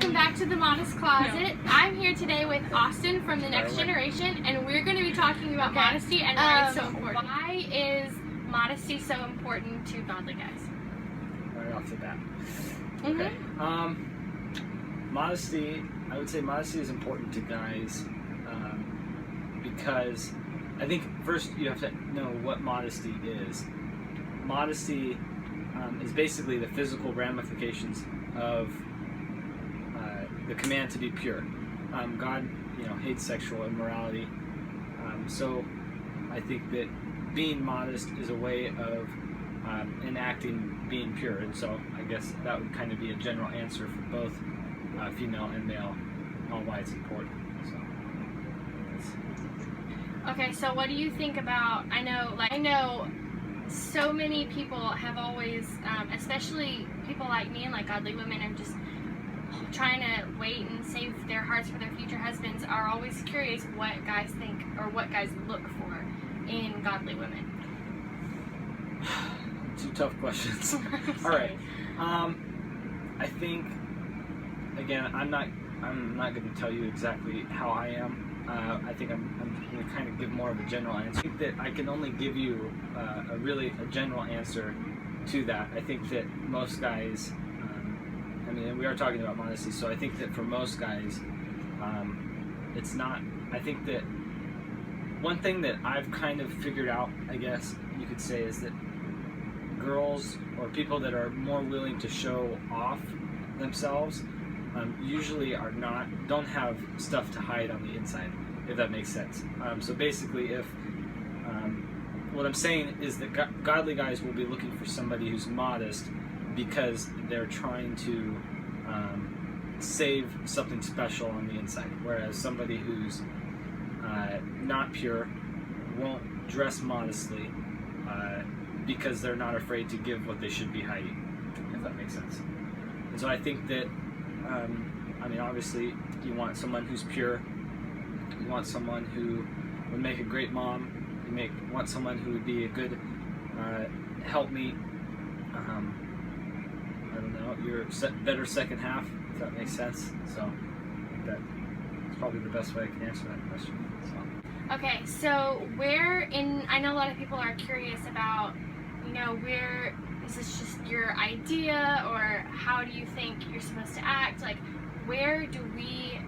welcome back to the Modest Closet. I'm here today with Austin from the Next Generation, and we're going to be talking about modesty and why it's so important. Why is modesty so important to godly guys? Right off the bat. Mm-hmm. Okay. Modesty, I would say modesty is important to guys because I think first you have to know what modesty is. Modesty is basically the physical ramifications of the command to be pure. God, hates sexual immorality. So I think that being modest is a way of enacting being pure, and so I guess that would kind of be a general answer for both female and male on why it's important. Okay, so what do you think about? I know so many people have always, especially people like me and like godly women, are just trying to wait and save their hearts for their future husbands, are always curious what guys think or what guys look for in godly women. Two tough questions. All right. I think, again, I'm not going to tell you exactly how I am. I think I'm going to kind of give more of a general answer. I think that I can only give you a general answer to that. I think that most guys, we are talking about modesty, so I think that for most guys, it's not. I think that one thing that I've kind of figured out, I guess you could say, is that girls or people that are more willing to show off themselves usually don't have stuff to hide on the inside, if that makes sense. So basically, if what I'm saying is that godly guys will be looking for somebody who's modest because they're trying to save something special on the inside, whereas somebody who's not pure won't dress modestly because they're not afraid to give what they should be hiding, if that makes sense. And so I think that obviously you want someone who's pure, you want someone who would make a great mom, you want someone who would be a good helpmeet, your better second half, if that makes sense. So I think that's probably the best way I can answer that question. Okay, so I know a lot of people are curious about, where is this just your idea, or how do you think you're supposed to act? Like, where do we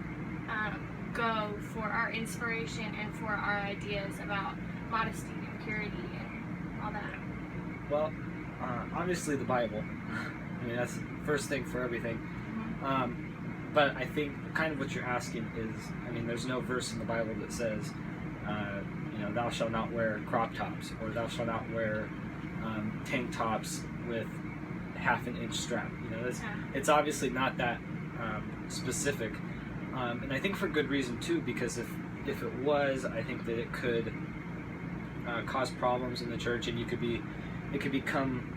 go for our inspiration and for our ideas about modesty and purity and all that? Well, obviously the Bible. That's the first thing for everything. But I think kind of what you're asking is, there's no verse in the Bible that says, thou shalt not wear crop tops, or thou shalt not wear tank tops with half-an-inch strap. It's obviously not that specific, and I think for good reason too, because if it was, I think that it could cause problems in the church, and it could become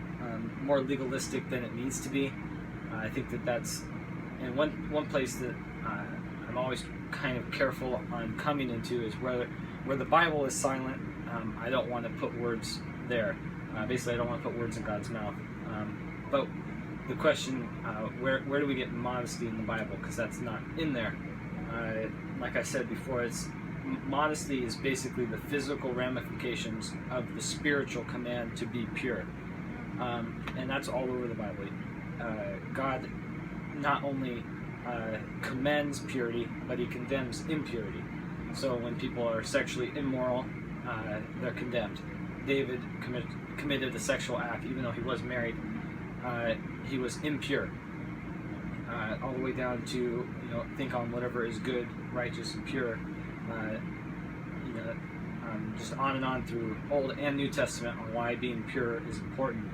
more legalistic than it needs to be. I think that's and one place that I'm always kind of careful on coming into is where the Bible is silent. I don't want to put words there. Basically, I don't want to put words in God's mouth. But the question, where do we get modesty in the Bible? Because that's not in there. Like I said before, modesty is basically the physical ramifications of the spiritual command to be pure. And that's all over the Bible. God not only commends purity, but he condemns impurity. So when people are sexually immoral, they're condemned. David committed a sexual act, even though he was married. He was impure. All the way down to, think on whatever is good, righteous, and pure. Just on and on through Old and New Testament on why being pure is important.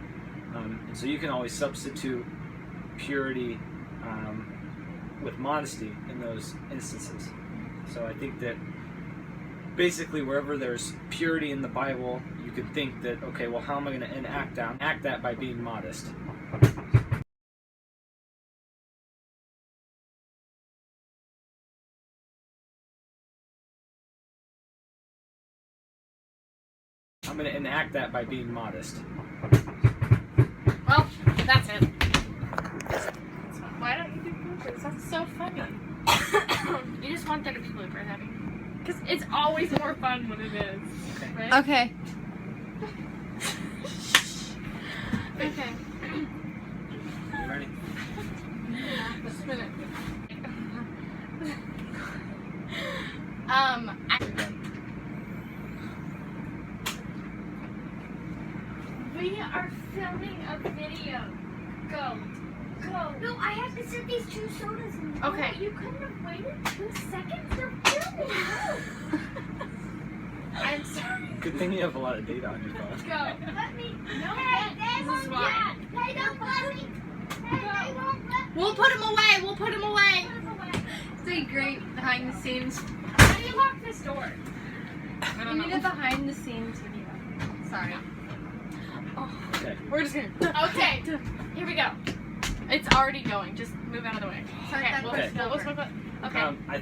And so you can always substitute purity with modesty in those instances. So I think that basically wherever there's purity in the Bible, you can think that, okay, well, how am I going to enact that? Act that by being modest. I'm going to enact that by being modest. Well, that's it. Why don't you do bloopers? That's so funny. You just want there to be bloopers, Abby. Because it's always more fun when it is. Okay. Right? Okay. Okay. You ready? Just a minute. We are filming a video. Go. Go. No, I have to set these 2 sodas in. Okay. You couldn't have waited 2 seconds? They're filming. I'm sorry. Good thing you have a lot of data on your phone. Go. Let me. No, hey, they This is won't why. They don't let me. Hey, they won't let me. We'll put him away. We'll put him away. Put 'em away. It's a great behind the scenes. How do you lock this door? I We don't need know. a behind the scenes video. Sorry. Okay. We're just gonna. Okay. Here we go. It's already going. Just move out of the way. Start Okay. that We'll, person we'll, over. we'll, okay. I